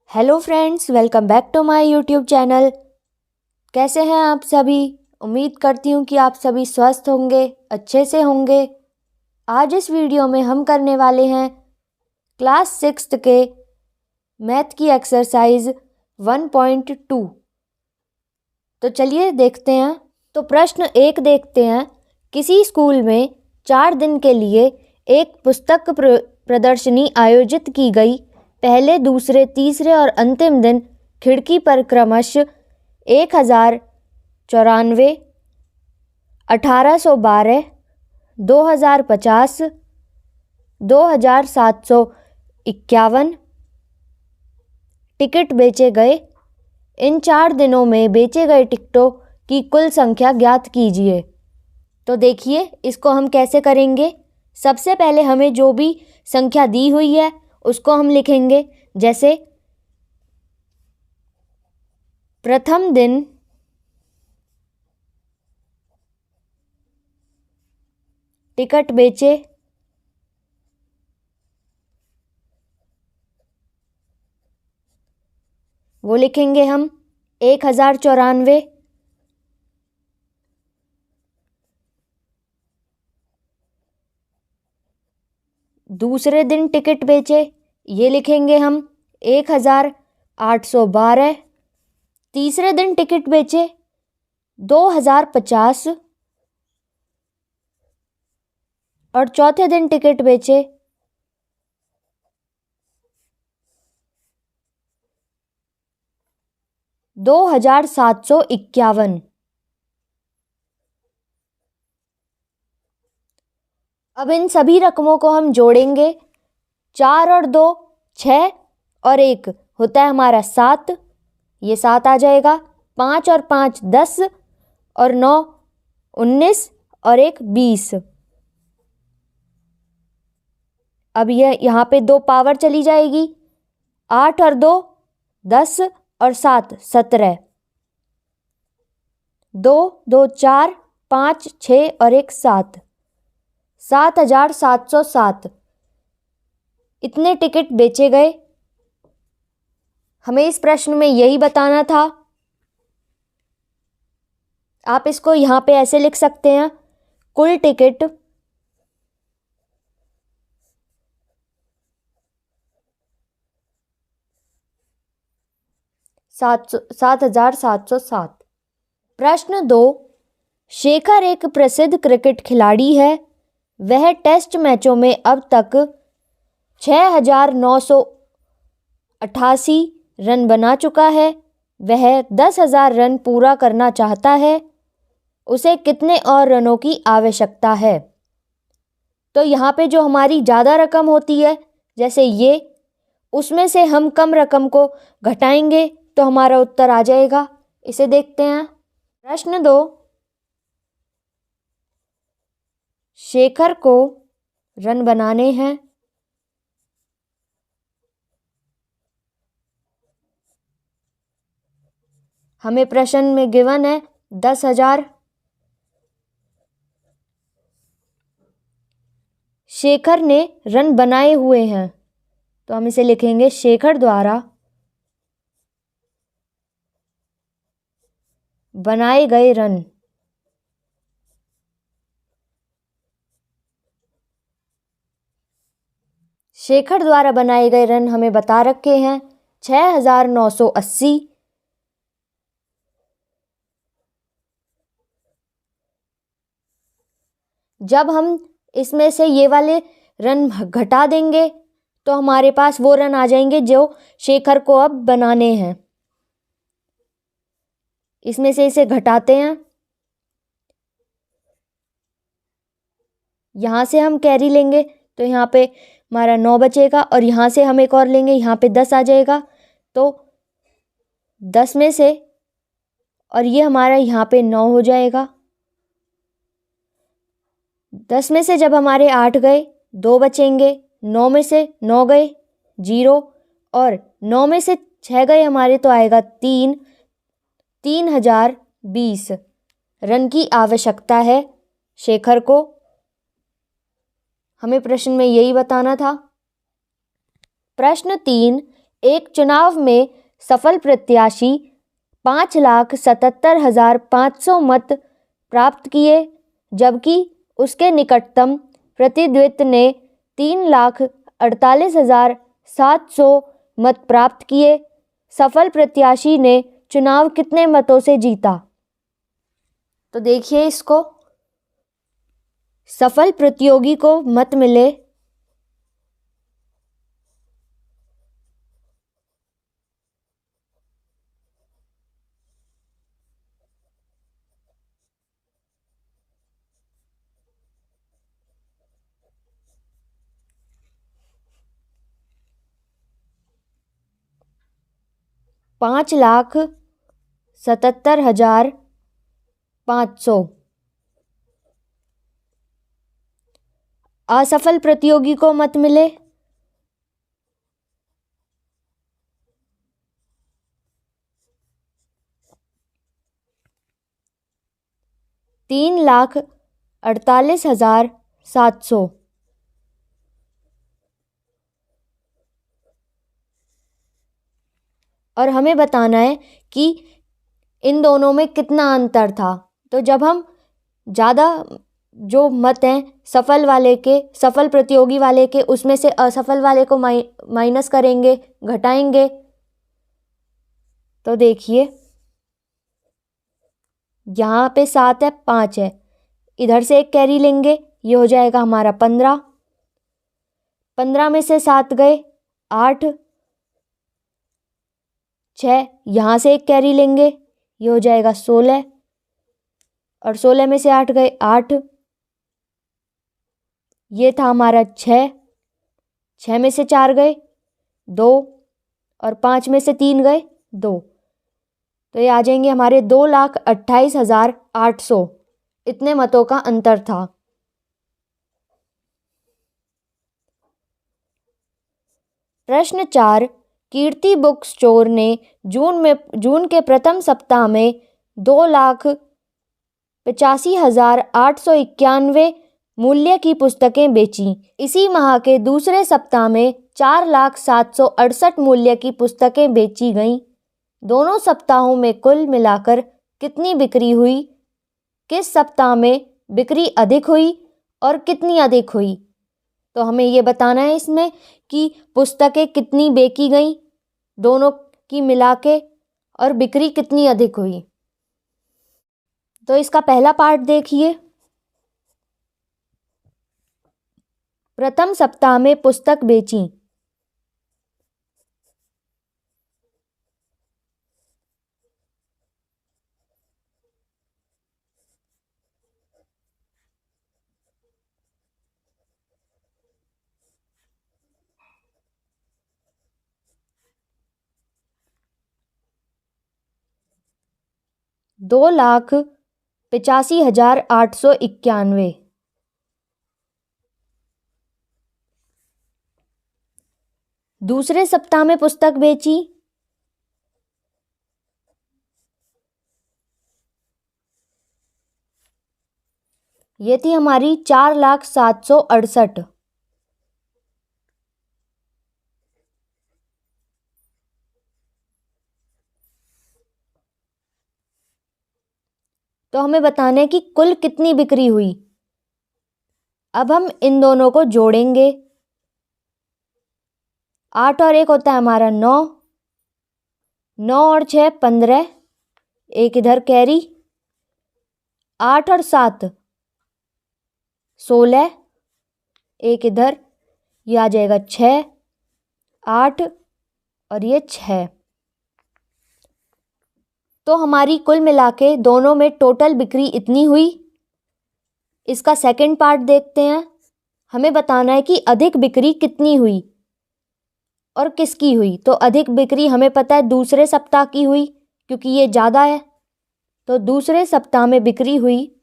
Hello friends, welcome back to my YouTube channel. कैसे हैं आप सभी? उम्मीद करती हूँ कि आप सभी स्वस्थ होंगे, अच्छे से होंगे। आज इस वीडियो में हम करने वाले हैं क्लास 6 के मैथ की एक्सरसाइज 1.2। तो चलिए देखते हैं। तो प्रश्न 1 देखते हैं। किसी स्कूल में 4 दिन के लिए एक पुस्तक प्रदर्शनी आयोजित की गई। पहले, दूसरे, तीसरे और अंतिम दिन खिड़की पर क्रमशः 1094, 1812, 2050, 2751 टिकट बेचे गए। इन 4 दिनों में बेचे गए टिकटों की कुल संख्या ज्ञात कीजिए। तो देखिए, इसको हम कैसे करेंगे। सबसे पहले हमें जो भी संख्या दी हुई है उसको हम लिखेंगे। जैसे प्रथम दिन टिकट बेचे, वो लिखेंगे हम 1094। दूसरे दिन टिकट बेचे, ये लिखेंगे हम 1812। तीसरे दिन टिकट बेचे 2050 और चौथे दिन टिकट बेचे 2751। अब इन सभी रकमों को हम जोड़ेंगे। 4 और 2 6 और 1 होता है हमारा 7, ये 7 आ जाएगा। 5 और 5 10 और 9 19 और 1 20। अब ये यहाँ पे 2 पावर चली जाएगी। 8 और 2 10 और 7 17। 2 2 4 5 6 और 1 7। 7707 इतने टिकट बेचे गए। हमें इस प्रश्न में यही बताना था। आप इसको यहाँ पे ऐसे लिख सकते हैं। कुल टिकट सात 7707। प्रश्न 2, शेखर एक प्रसिद्ध क्रिकेट खिलाड़ी है। वह टेस्ट मैचों में अब तक 6988 रन बना चुका है। वह 10,000 रन पूरा करना चाहता है। उसे कितने और रनों की आवश्यकता है? तो यहाँ पे जो हमारी ज़्यादा रकम होती है, जैसे ये, उसमें से हम कम रकम को घटाएंगे तो हमारा उत्तर आ जाएगा। इसे देखते हैं। प्रश्न 2, शेखर को रन बनाने हैं। हमें प्रश्न में गिवन है 10,000। शेखर ने रन बनाए हुए हैं, तो हम इसे लिखेंगे शेखर द्वारा बनाए गए रन। शेखर द्वारा बनाए गए रन हमें बता रखे हैं 6980। जब हम इसमें से ये वाले रन घटा देंगे तो हमारे पास वो रन आ जाएंगे जो शेखर को अब बनाने हैं। इसमें से इसे घटाते हैं। यहाँ से हम कैरी लेंगे तो यहाँ पे हमारा 9 बचेगा और यहाँ से हम एक और लेंगे, यहाँ पे 10 आ जाएगा। तो 10 में से, और ये हमारा यहाँ पे 9 हो जाएगा। 10 में से जब हमारे 8 गए, 2 बचेंगे। 9 में से 9 गए, 0, और 9 में से 6 गए हमारे, तो आएगा 3। 3020 रन की आवश्यकता है शेखर को। हमें प्रश्न में यही बताना था। प्रश्न 3, एक चुनाव में सफल प्रत्याशी 5,77,500 मत प्राप्त किए, जबकि उसके निकटतम प्रतिद्वंद्वी ने 3,48,700 मत प्राप्त किए। सफल प्रत्याशी ने चुनाव कितने मतों से जीता? तो देखिए इसको, सफल प्रतियोगी को मत मिले 5,77,500। असफल प्रतियोगी को मत मिले 3,48,700। और हमें बताना है कि इन दोनों में कितना अंतर था। तो जब हम ज़्यादा जो मत हैं सफल वाले के, सफल प्रतियोगी वाले के, उसमें से असफल वाले को माइनस करेंगे, घटाएंगे। तो देखिए यहाँ पे 7 है, 5 है, इधर से एक कैरी लेंगे, ये हो जाएगा हमारा 15। 15 में से 7 गए 8, 6, यहाँ से एक कैरी लेंगे, ये हो जाएगा 16। और 16 में से 8 गए 8, ये था हमारा 6। 6 में से 4 गए 2, और 5 में से 3 गए 2। तो ये आ जाएंगे हमारे 2,28,800। इतने मतों का अंतर था। प्रश्न 4, कीर्ति बुक स्टोर ने जून के प्रथम सप्ताह में 2,85,891 मूल्य की पुस्तकें बेची। इसी माह के दूसरे सप्ताह में 4,07,68 मूल्य की पुस्तकें बेची गईं। दोनों सप्ताहों में कुल मिलाकर कितनी बिक्री हुई? किस सप्ताह में बिक्री अधिक हुई और कितनी अधिक हुई? तो हमें ये बताना है इसमें कि पुस्तकें कितनी बेची गईं दोनों की मिला के, और बिक्री कितनी अधिक हुई। तो इसका पहला पार्ट देखिए। प्रथम सप्ताह में पुस्तक बेची। दो लाख 85,891। दूसरे सप्ताह में पुस्तक बेची। ये थी हमारी 4,07,68। तो हमें बताना है कि कुल कितनी बिक्री हुई। अब हम इन दोनों को जोड़ेंगे। 8 और 1 होता है हमारा 9, 9 और 6 15, एक इधर कैरी, 8 और 7 16, एक इधर, ये आ जाएगा 6, 8 और ये 6। तो हमारी कुल मिला के दोनों में टोटल बिक्री इतनी हुई। इसका सेकंड पार्ट देखते हैं। हमें बताना है कि अधिक बिक्री कितनी हुई और किसकी हुई। तो अधिक बिक्री हमें पता है दूसरे सप्ताह की हुई, क्योंकि ये ज़्यादा है। तो दूसरे सप्ताह में बिक्री हुई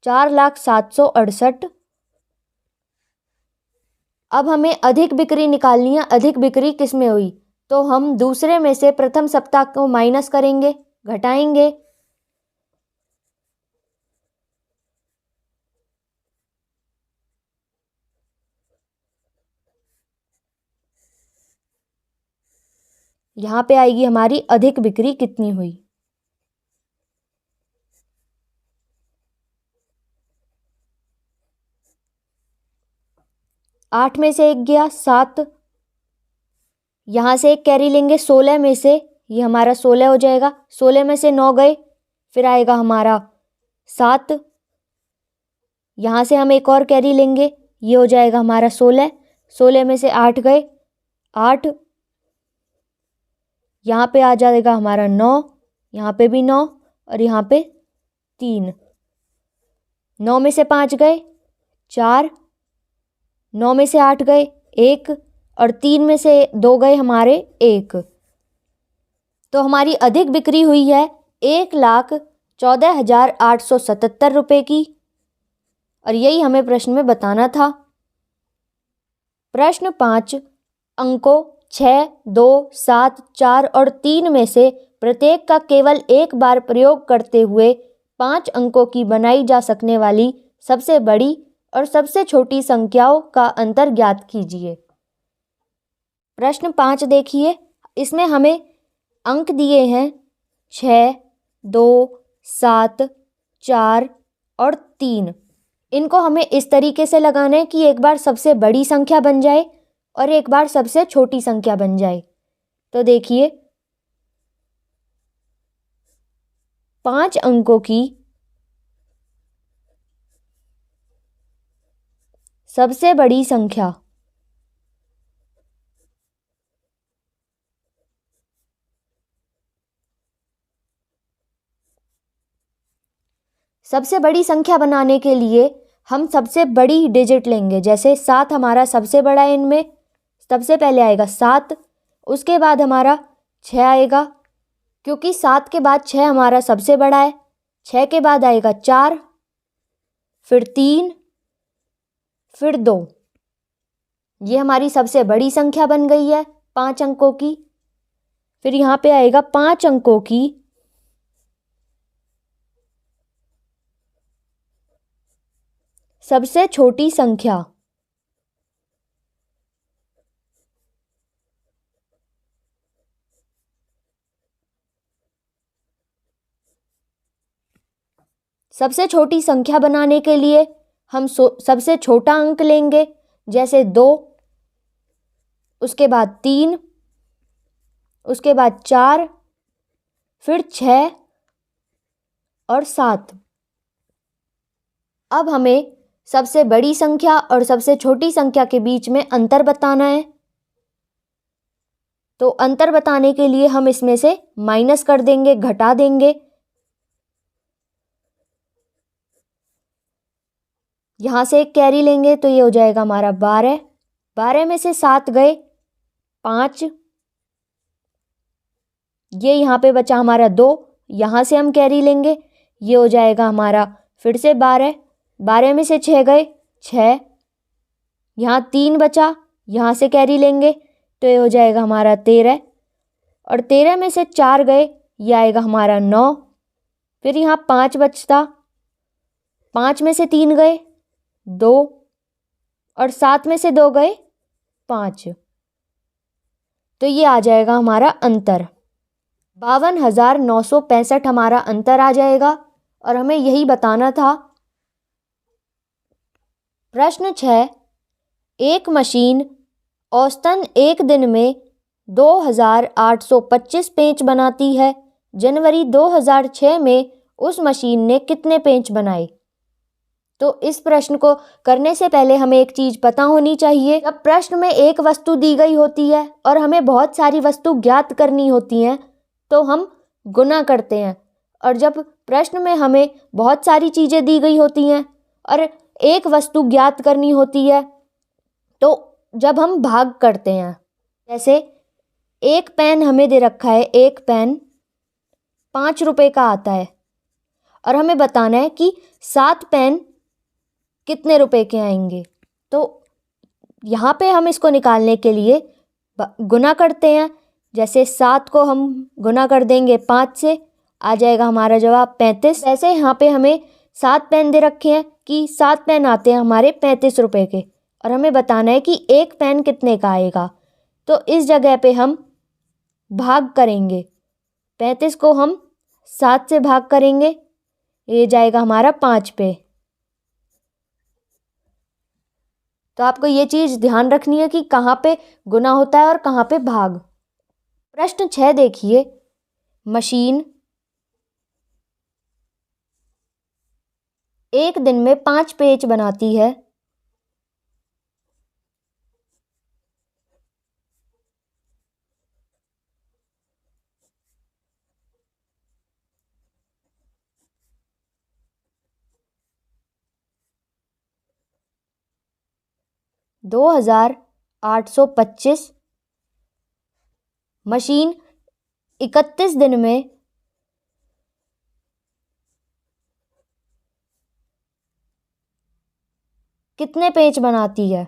4,07,68 अब हमें अधिक बिक्री निकालनी है। अधिक बिक्री किस में हुई? तो हम दूसरे में से प्रथम सप्ताह को माइनस करेंगे, घटाएंगे। यहाँ पे आएगी हमारी अधिक बिक्री कितनी हुई। 8 में से 1 गया 7, यहाँ से एक कैरी लेंगे 16 में से, ये हमारा 16 हो जाएगा। 16 में से 9 गए, फिर आएगा हमारा 7, यहाँ से हम एक और कैरी लेंगे, ये हो जाएगा हमारा 16। 16 में से 8 गए 8, यहाँ पे आ जाएगा हमारा 9, यहाँ पे भी 9 और यहाँ पे 3। 9 में से 5 गए 4, 9 में से 8 गए 1 और 3 में से 2 गए हमारे 1। तो हमारी अधिक बिक्री हुई है 1,14,877 रुपये की, और यही हमें प्रश्न में बताना था। प्रश्न 5, अंकों 6, 2, 7, 4 और 3 में से प्रत्येक का केवल एक बार प्रयोग करते हुए 5 अंकों की बनाई जा सकने वाली सबसे बड़ी और सबसे छोटी संख्याओं का अंतर ज्ञात कीजिए। प्रश्न 5 देखिए, इसमें हमें अंक दिए हैं 6, 2, 7, 4 और 3। इनको हमें इस तरीके से लगाना है कि एक बार सबसे बड़ी संख्या बन जाए और एक बार सबसे छोटी संख्या बन जाए। तो देखिए 5 अंकों की सबसे बड़ी संख्या सबसे बड़ी संख्या बनाने के लिए हम सबसे बड़ी डिजिट लेंगे। जैसे 7 हमारा सबसे बड़ा है, इनमें सबसे पहले आएगा 7, उसके बाद हमारा 6 आएगा, क्योंकि 7 के बाद 6 हमारा सबसे बड़ा है। 6 के बाद आएगा 4, फिर 3, फिर 2। ये हमारी सबसे बड़ी संख्या बन गई है 5 अंकों की। फिर यहाँ पे आएगा 5 अंकों की सबसे छोटी संख्या। सबसे छोटी संख्या बनाने के लिए हम सबसे छोटा अंक लेंगे। जैसे 2, उसके बाद 3, उसके बाद 4, फिर 6 और 7। अब हमें सबसे बड़ी संख्या और सबसे छोटी संख्या के बीच में अंतर बताना है। तो अंतर बताने के लिए हम इसमें से माइनस कर देंगे, घटा देंगे। यहाँ से एक कैरी लेंगे तो ये हो जाएगा हमारा 12। 12 में से 7 गए 5, ये यहाँ पे बचा हमारा 2। यहाँ से हम कैरी लेंगे, ये हो जाएगा हमारा फिर से 12। 12 में से 6 गए 6, यहाँ 3 बचा, यहाँ से कैरी लेंगे तो ये हो जाएगा हमारा 13। और 13 में से 4 गए, ये आएगा हमारा 9। फिर यहाँ 5 बचता, 5 में से 3 गए 2 और 7 में से 2 गए 5। तो ये आ जाएगा हमारा अंतर 52,965 हमारा अंतर आ जाएगा, और हमें यही बताना था। प्रश्न 6, एक मशीन औसतन एक दिन में 2,825 पेंच बनाती है। जनवरी 2006 में उस मशीन ने कितने पेंच बनाए? तो इस प्रश्न को करने से पहले हमें एक चीज़ पता होनी चाहिए। जब प्रश्न में एक वस्तु दी गई होती है और हमें बहुत सारी वस्तु ज्ञात करनी होती हैं तो हम गुना करते हैं, और जब प्रश्न में हमें बहुत सारी चीज़ें दी गई होती हैं और एक वस्तु ज्ञात करनी होती है तो जब हम भाग करते हैं। जैसे एक पेन हमें दे रखा है, एक पेन 5 रुपए का आता है और हमें बताना है कि 7 पेन कितने रुपए के आएंगे। तो यहाँ पे हम इसको निकालने के लिए गुना करते हैं। जैसे 7 को हम गुना कर देंगे 5 से, आ जाएगा हमारा जवाब 35। वैसे यहाँ पे हमें 7 पेन दे रखे हैं कि 7 पेन आते हैं हमारे 35 रुपए के, और हमें बताना है कि एक पेन कितने का आएगा। तो इस जगह पे हम भाग करेंगे, 35 को हम 7 से भाग करेंगे, ये जाएगा हमारा 5 पे। तो आपको ये चीज़ ध्यान रखनी है कि कहाँ पे गुना होता है और कहाँ पे भाग। प्रश्न 6 देखिए, मशीन एक दिन में 5 पेच बनाती है। दो 2825 मशीन 31 दिन में कितने पेच बनाती है।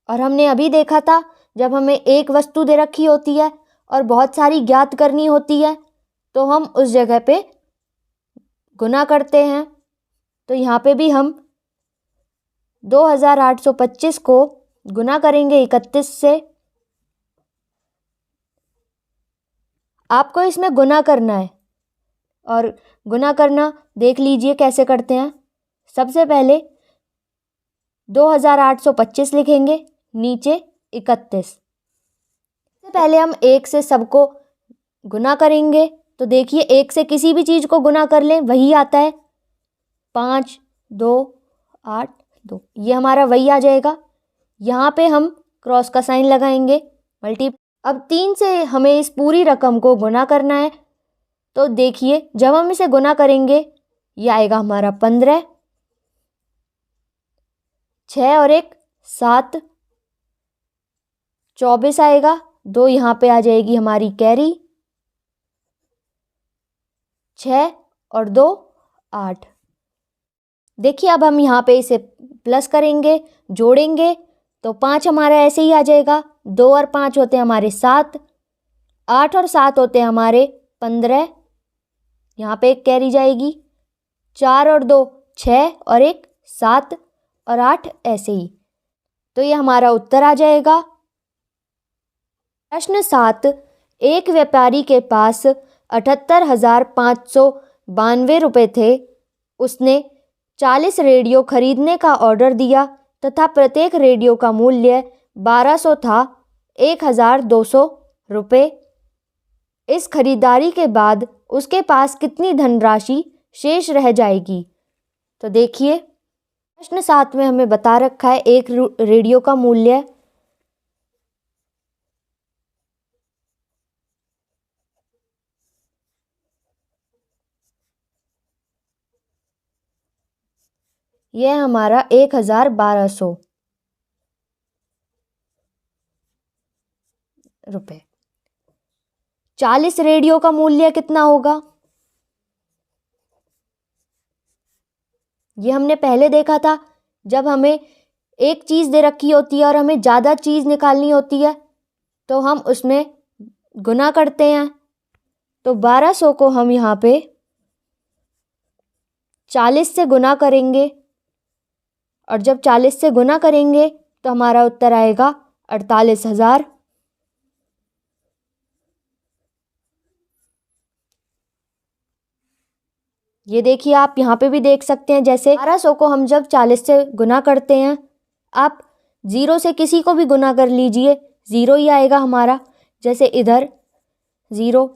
और हमने अभी देखा था, जब हमें एक वस्तु दे रखी होती है और बहुत सारी ज्ञात करनी होती है तो हम उस जगह पे गुना करते हैं। तो यहाँ पे भी हम 2825 को गुना करेंगे 31 से। आपको इसमें गुना करना है, और गुना करना देख लीजिए कैसे करते हैं। सबसे पहले 2825 लिखेंगे, नीचे 31। सबसे पहले हम 1 से सबको गुना करेंगे। तो देखिए 1 से किसी भी चीज़ को गुना कर लें वही आता है, 5 2 8 2, ये हमारा वही आ जाएगा। यहाँ पे हम क्रॉस का साइन लगाएंगे, मल्टी। अब 3 से हमें इस पूरी रकम को गुना करना है। तो देखिए जब हम इसे गुना करेंगे ये आएगा हमारा 15, 6 और 1 7, 24 आएगा। 2 यहाँ पे आ जाएगी हमारी कैरी, 6 और 2 8। देखिए अब हम यहाँ पे इसे प्लस करेंगे, जोड़ेंगे, तो 5 हमारा ऐसे ही आ जाएगा। 2 और 5 होते हैं हमारे 7, 8 और 7 होते हैं हमारे 15, यहाँ पे एक कैरी जाएगी, 4 और 2 6 और 1 7 और 8 ऐसे ही। तो ये हमारा उत्तर आ जाएगा। प्रश्न 7, एक व्यापारी के पास 78,592 रुपये थे। उसने 40 रेडियो खरीदने का ऑर्डर दिया तथा प्रत्येक रेडियो का मूल्य 1200 था, 1,200 रुपये। इस खरीदारी के बाद उसके पास कितनी धनराशि शेष रह जाएगी। तो देखिए प्रश्न 7 में हमें बता रखा है एक रेडियो का मूल्य यह हमारा 1,1200 रुपये। 40 रेडियो का मूल्य कितना होगा, ये हमने पहले देखा था। जब हमें एक चीज़ दे रखी होती है और हमें ज़्यादा चीज़ निकालनी होती है तो हम उसमें गुना करते हैं। तो 1200 को हम यहाँ पे 40 से गुना करेंगे, और जब 40 से गुना करेंगे तो हमारा उत्तर आएगा 48,000। ये देखिए आप यहाँ पे भी देख सकते हैं, जैसे 1200 को हम जब 40 से गुना करते हैं, आप 0 से किसी को भी गुना कर लीजिए, 0 ही आएगा हमारा। जैसे इधर 0,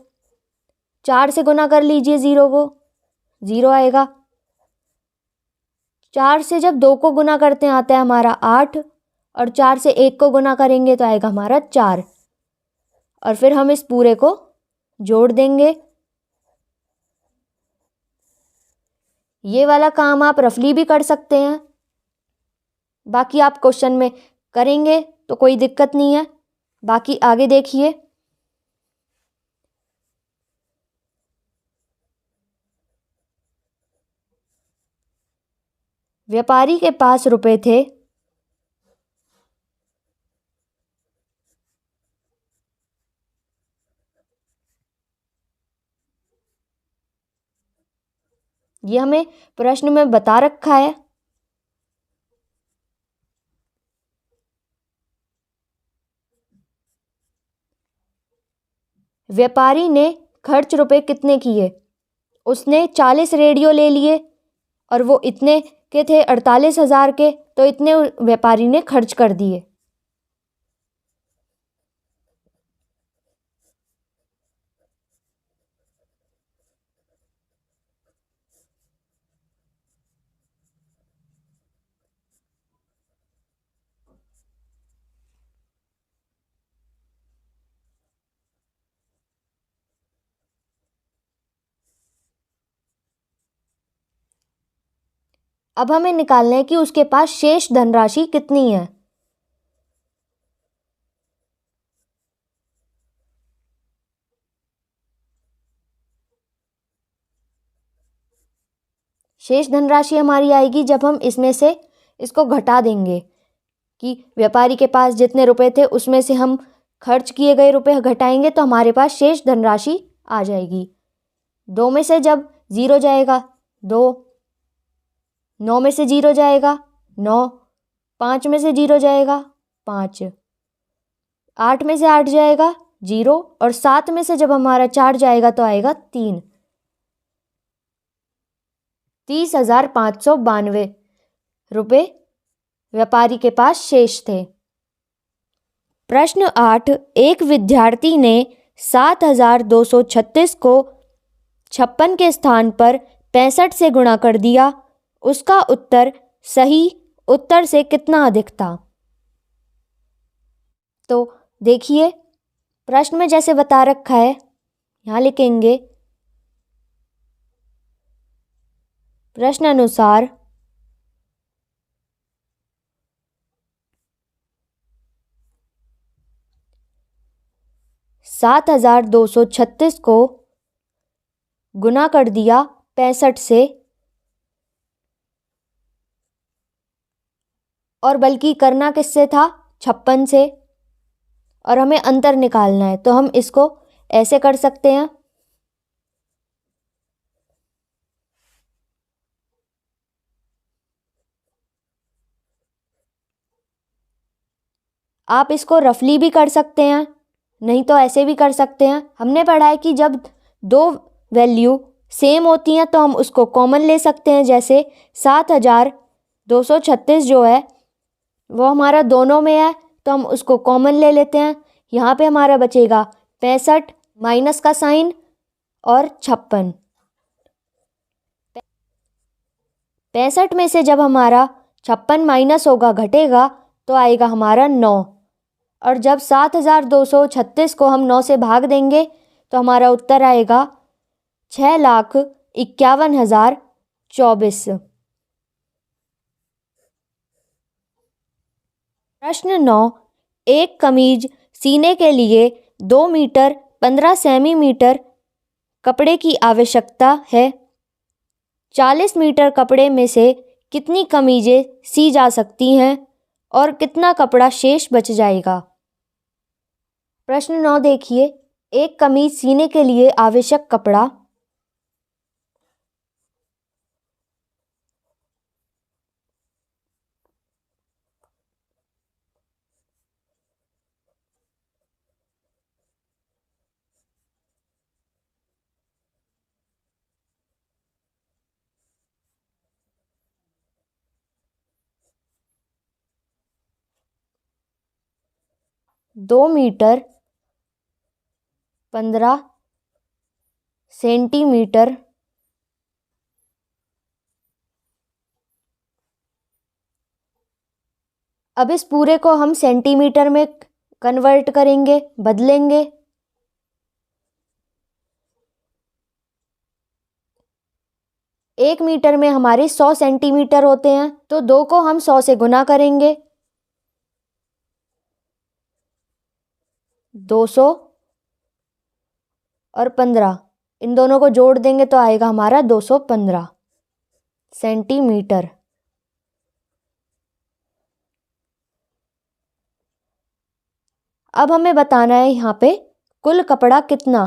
4 से गुना कर लीजिए 0 को, 0 आएगा। 4 से जब 2 को गुना करते हैं आता है हमारा 8, और 4 से 1 को गुना करेंगे तो आएगा हमारा 4, और फिर हम इस पूरे को जोड़ देंगे। ये वाला काम आप रफली भी कर सकते हैं, बाकी आप क्वेश्चन में करेंगे तो कोई दिक्कत नहीं है। बाकी आगे देखिए, व्यापारी के पास रुपए थे ये हमें प्रश्न में बता रखा है। व्यापारी ने खर्च रुपए कितने किए? उसने 40 रेडियो ले लिए और वो इतने के थे 48,000 के, तो इतने व्यापारी ने खर्च कर दिए। अब हमें निकालना है कि उसके पास शेष धनराशि कितनी है। शेष धनराशि हमारी आएगी जब हम इसमें से इसको घटा देंगे कि व्यापारी के पास जितने रुपए थे उसमें से हम खर्च किए गए रुपए घटाएंगे तो हमारे पास शेष धनराशि आ जाएगी। 2 में से जब 0 जाएगा 2, 9 में से 0 जाएगा 9, 5 में से 0 जाएगा 5, 8 में से 8 जाएगा 0 और 7 में से जब हमारा 4 जाएगा तो आएगा 3। 30,592 रुपये व्यापारी के पास शेष थे। प्रश्न 8, एक विद्यार्थी ने 7,236 को 56 के स्थान पर 65 से गुणा कर दिया। उसका उत्तर सही उत्तर से कितना अधिक था? तो देखिए प्रश्न में जैसे बता रखा है, यहाँ लिखेंगे प्रश्न अनुसार $7,236 को गुना कर दिया 65 से, और बल्कि करना किससे था? 56 से, और हमें अंतर निकालना है तो हम इसको ऐसे कर सकते हैं। आप इसको रफली भी कर सकते हैं, नहीं तो ऐसे भी कर सकते हैं। हमने पढ़ा है कि जब दो वैल्यू सेम होती हैं तो हम उसको कॉमन ले सकते हैं। जैसे 7,236 जो है वो हमारा दोनों में है तो हम उसको कॉमन ले लेते हैं। यहाँ पे हमारा बचेगा 65 माइनस का साइन और 56। 65 में से जब हमारा 56 माइनस होगा घटेगा तो आएगा हमारा 9, और जब 7,236 को हम 9 से भाग देंगे तो हमारा उत्तर आएगा 6,51,024। प्रश्न 9, एक कमीज सीने के लिए 2 मीटर 15 सेंटीमीटर कपड़े की आवश्यकता है। 40 मीटर कपड़े में से कितनी कमीजें सी जा सकती हैं और कितना कपड़ा शेष बच जाएगा? प्रश्न 9 देखिए, एक कमीज सीने के लिए आवश्यक कपड़ा दो मीटर 15 सेंटीमीटर अब इस पूरे को हम सेंटीमीटर में कन्वर्ट करेंगे, बदलेंगे। एक मीटर में हमारे 100 सेंटीमीटर होते हैं तो 2 को हम 100 से गुना करेंगे। 200 और 15 इन दोनों को जोड़ देंगे तो आएगा हमारा 215 सेंटीमीटर। अब हमें बताना है यहाँ पे कुल कपड़ा कितना।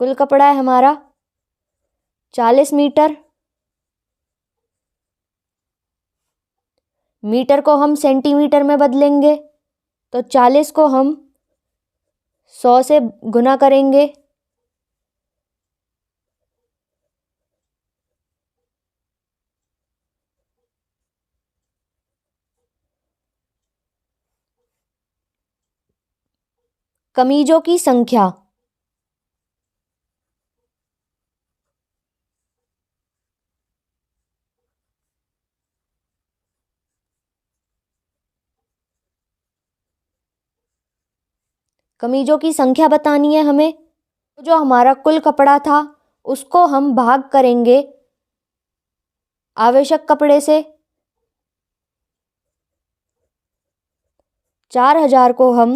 कुल कपड़ा है हमारा 40 मीटर। मीटर को हम सेंटीमीटर में बदलेंगे तो 40 को हम 100 से गुना करेंगे। कमीजों की संख्या। कमीजों की संख्या बतानी है हमें। जो हमारा कुल कपड़ा था उसको हम भाग करेंगे आवश्यक कपड़े से। 4000 को हम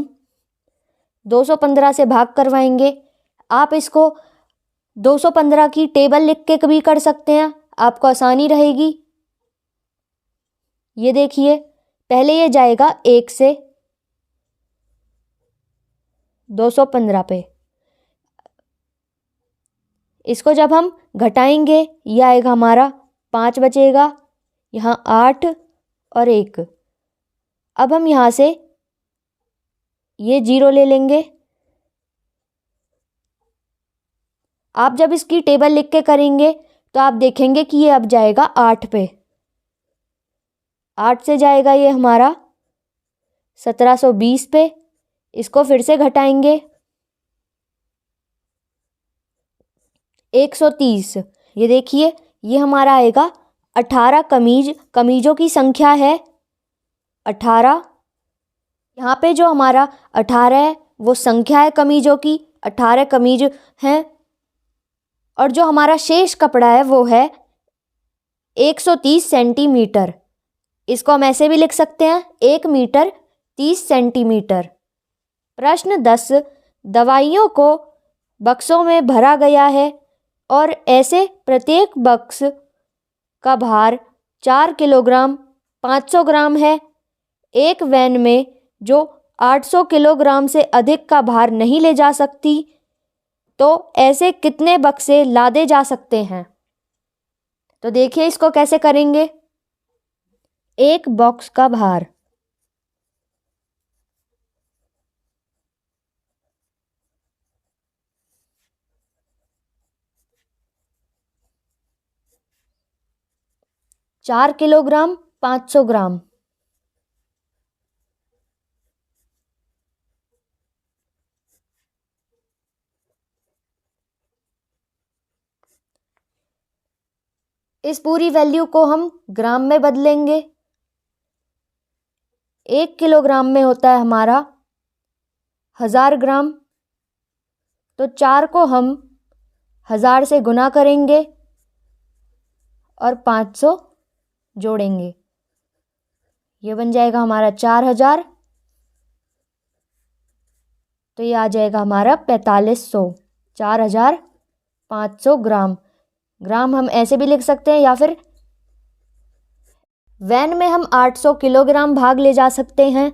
215 से भाग करवाएंगे। आप इसको 215 की टेबल लिख के भी कर सकते हैं, आपको आसानी रहेगी। ये देखिए, पहले ये जाएगा 1 से 215 पे। इसको जब हम घटाएंगे ये आएगा हमारा 5 बचेगा, यहाँ 8 और 1। अब हम यहाँ से ये 0 ले लेंगे। आप जब इसकी टेबल लिख के करेंगे तो आप देखेंगे कि ये अब जाएगा 8 पे। 8 से जाएगा ये हमारा 1720 पे। इसको फिर से घटाएंगे 130। ये देखिए, ये हमारा आएगा 18 कमीज। कमीजों की संख्या है 18। यहाँ पे जो हमारा 18 है वो संख्या है कमीजों की, 18 कमीज हैं। और जो हमारा शेष कपड़ा है वो है 130 सेंटीमीटर। इसको हम ऐसे भी लिख सकते हैं 1 मीटर 30 सेंटीमीटर। प्रश्न 10, दवाइयों को बक्सों में भरा गया है और ऐसे प्रत्येक बक्स का भार 4 किलोग्राम 500 ग्राम है। एक वैन में जो 800 किलोग्राम से अधिक का भार नहीं ले जा सकती, तो ऐसे कितने बक्से लादे जा सकते हैं। तो देखिए इसको कैसे करेंगे। एक बॉक्स का भार, चार किलोग्राम 500 ग्राम। इस पूरी वैल्यू को हम ग्राम में बदलेंगे। 1 किलोग्राम में होता है हमारा 1000 ग्राम। तो 4 को हम 1000 से गुना करेंगे और 500 जोड़ेंगे। ये बन जाएगा हमारा 4000। तो ये आ जाएगा हमारा 4500। 4500 ग्राम। ग्राम हम ऐसे भी लिख सकते हैं, या फिर वैन में हम 800 किलोग्राम भाग ले जा सकते हैं।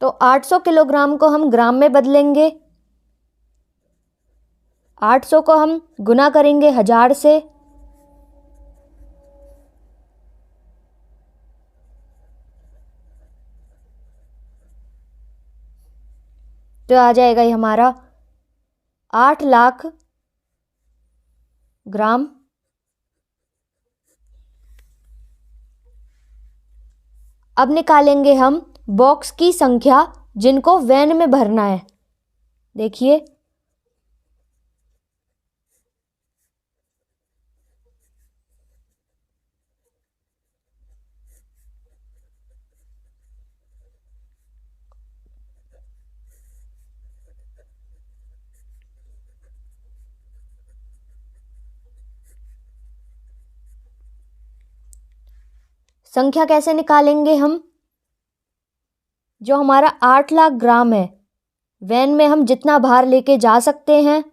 तो 800 किलोग्राम को हम ग्राम में बदलेंगे। 800 को हम गुना करेंगे 1000 से। तो आ जाएगा ये हमारा 8 लाख ग्राम। अब निकालेंगे हम बॉक्स की संख्या जिनको वैन में भरना है। देखिए, संख्या कैसे निकालेंगे हम? जो हमारा 8 लाख ग्राम है, वैन में हम जितना भार लेके जा सकते हैं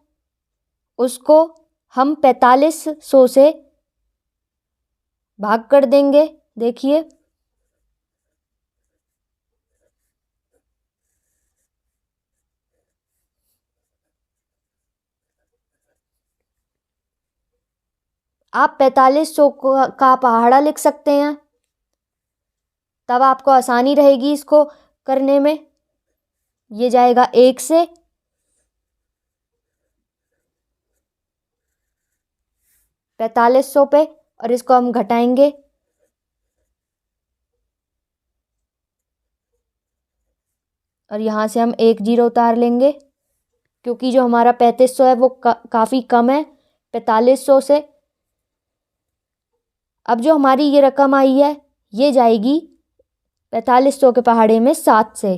उसको हम 4500 से भाग कर देंगे। देखिए, आप 4500 का पहाड़ा लिख सकते हैं, तब आपको आसानी रहेगी इसको करने में। ये जाएगा 1 से, पैंतालीस सौ पे, और इसको हम घटाएंगे। और यहाँ से हम 1 जीरो उतार लेंगे, क्योंकि जो हमारा 3500 है वो काफ़ी कम है 4500 से। अब जो हमारी ये रकम आई है ये जाएगी 4500 के पहाड़े में 7 से।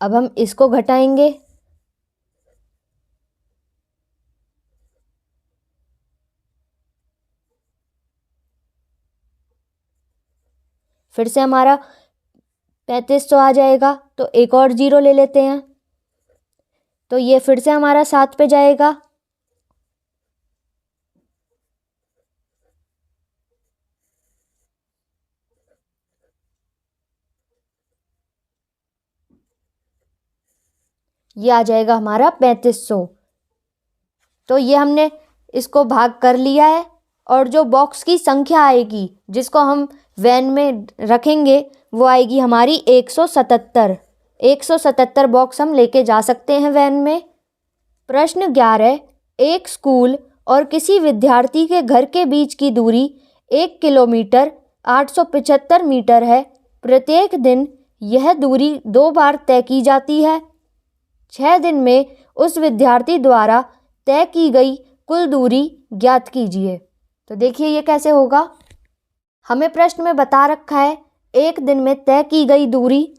अब हम इसको घटाएंगे। फिर से हमारा 3500 आ जाएगा, तो एक और जीरो ले लेते हैं, तो ये फिर से हमारा 7 पे जाएगा। ये आ जाएगा हमारा 3500। तो ये हमने इसको भाग कर लिया है, और जो बॉक्स की संख्या आएगी जिसको हम वैन में रखेंगे वो आएगी हमारी 177। 177 बॉक्स हम लेके जा सकते हैं वैन में। प्रश्न 11, एक स्कूल और किसी विद्यार्थी के घर के बीच की दूरी 1 किलोमीटर 875 मीटर है। प्रत्येक दिन यह दूरी 2 बार तय की जाती है। 6 दिन में उस विद्यार्थी द्वारा तय की गई कुल दूरी ज्ञात कीजिए। तो देखिए ये कैसे होगा। हमें प्रश्न में बता रखा है एक दिन में तय की गई दूरी,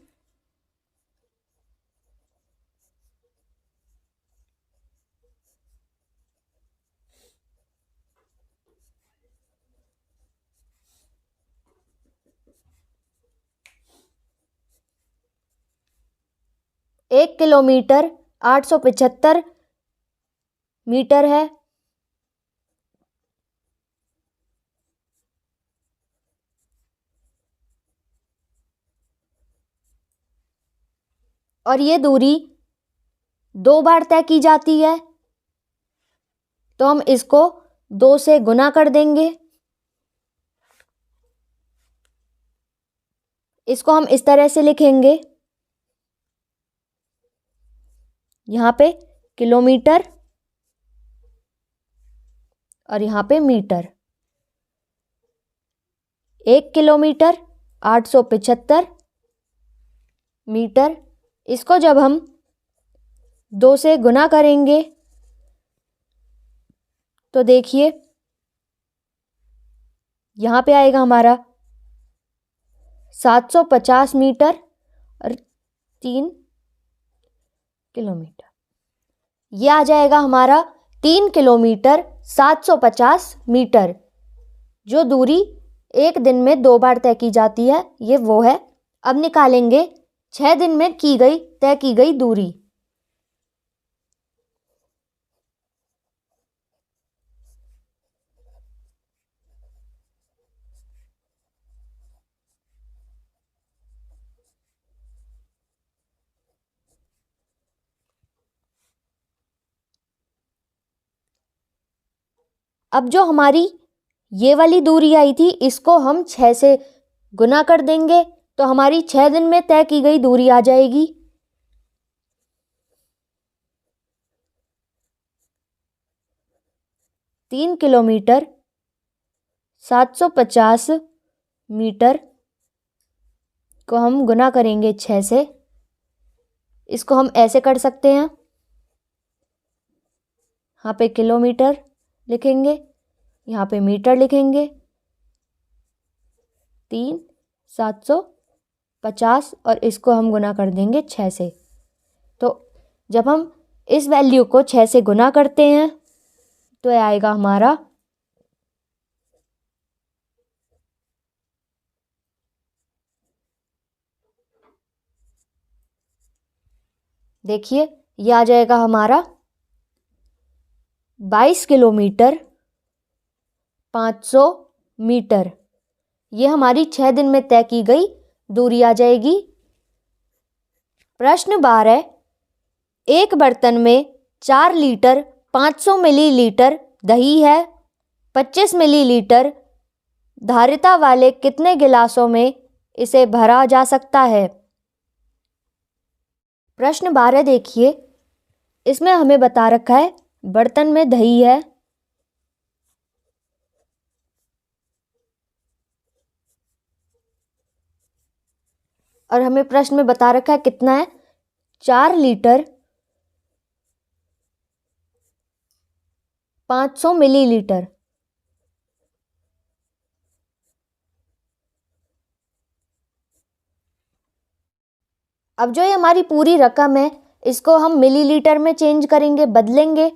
एक किलोमीटर 875 मीटर है। और ये दूरी 2 बार तय की जाती है, तो हम इसको 2 से गुना कर देंगे। इसको हम इस तरह से लिखेंगे, यहाँ पे किलोमीटर और यहाँ पे मीटर। 1 किलोमीटर 875 मीटर, इसको जब हम 2 से गुना करेंगे तो देखिए यहाँ पे आएगा हमारा 750 मीटर और 3 किलोमीटर। ये आ जाएगा हमारा 3 किलोमीटर 750 मीटर। जो दूरी एक दिन में 2 बार तय की जाती है ये वो है। अब निकालेंगे 6 दिन में तय की गई दूरी। अब जो हमारी ये वाली दूरी आई थी इसको हम 6 से गुना कर देंगे, तो हमारी 6 दिन में तय की गई दूरी आ जाएगी। तीन किलोमीटर 750 मीटर को हम गुना करेंगे 6 से। इसको हम ऐसे कर सकते हैं, यहाँ पे किलोमीटर लिखेंगे, यहाँ पे मीटर लिखेंगे, 3,750 और इसको हम गुना कर देंगे 6 से। तो जब हम इस वैल्यू को 6 से गुना करते हैं तो ये आएगा हमारा देखिए ये आ जाएगा हमारा 22 किलोमीटर 500 मीटर। ये हमारी 6 दिन में तय की गई दूरी आ जाएगी। प्रश्न 12, एक बर्तन में 4 लीटर 500 मिलीलीटर दही है। 25 मिलीलीटर धारिता वाले कितने गिलासों में इसे भरा जा सकता है? प्रश्न 12 देखिए, इसमें हमें बता रखा है बर्तन में दही है, और हमें प्रश्न में बता रखा है कितना है, 4 लीटर 500 मिलीलीटर। अब जो ये हमारी पूरी रकम है इसको हम मिलीलीटर में चेंज करेंगे, बदलेंगे।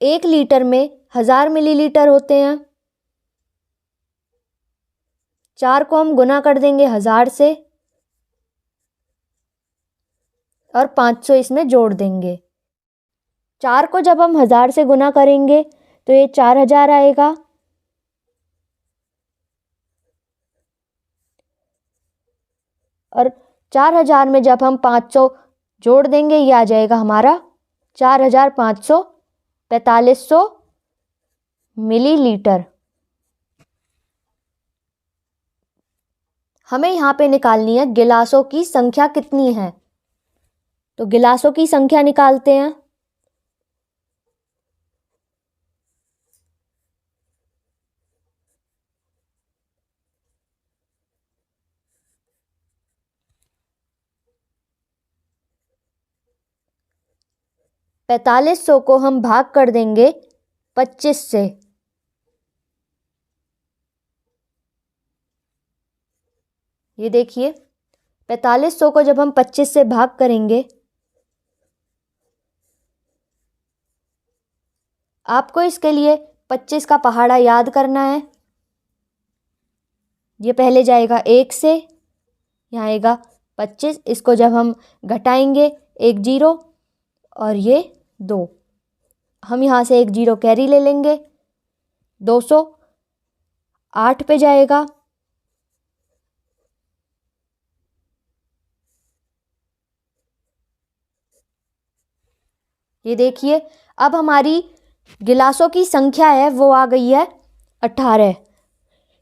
1 लीटर में 1000 मिलीलीटर होते हैं। 4 को हम गुना कर देंगे 1000 से और 500 इसमें जोड़ देंगे। 4 को जब हम 1000 से गुना करेंगे तो ये 4000 आएगा। और 4000 में जब हम 500 जोड़ देंगे ये आ जाएगा हमारा 4500 4500 मिलीलीटर। हमें यहाँ पे निकालनी है गिलासों की संख्या कितनी है, तो गिलासों की संख्या निकालते हैं। पैंतालीस सौ को हम भाग कर देंगे 25 से। ये देखिए 4500 को जब हम 25 से भाग करेंगे, आपको इसके लिए 25 का पहाड़ा याद करना है। ये पहले जाएगा 1 से, यहाँ आएगा 25, इसको जब हम घटाएंगे 1 जीरो और ये 2, हम यहाँ से 1 जीरो कैरी ले लेंगे, 208 पे जाएगा। ये देखिए अब हमारी गिलासों की संख्या है वो आ गई है 18।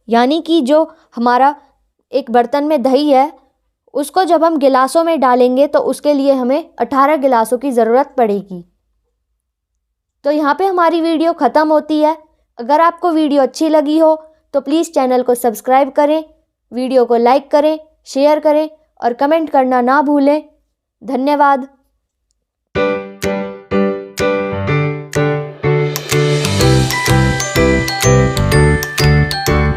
यानी कि जो हमारा एक बर्तन में दही है उसको जब हम गिलासों में डालेंगे तो उसके लिए हमें 18 गिलासों की ज़रूरत पड़ेगी। तो यहाँ पे हमारी वीडियो ख़त्म होती है। अगर आपको वीडियो अच्छी लगी हो तो प्लीज़ चैनल को सब्सक्राइब करें, वीडियो को लाइक करें, शेयर करें और कमेंट करना ना भूलें। धन्यवाद।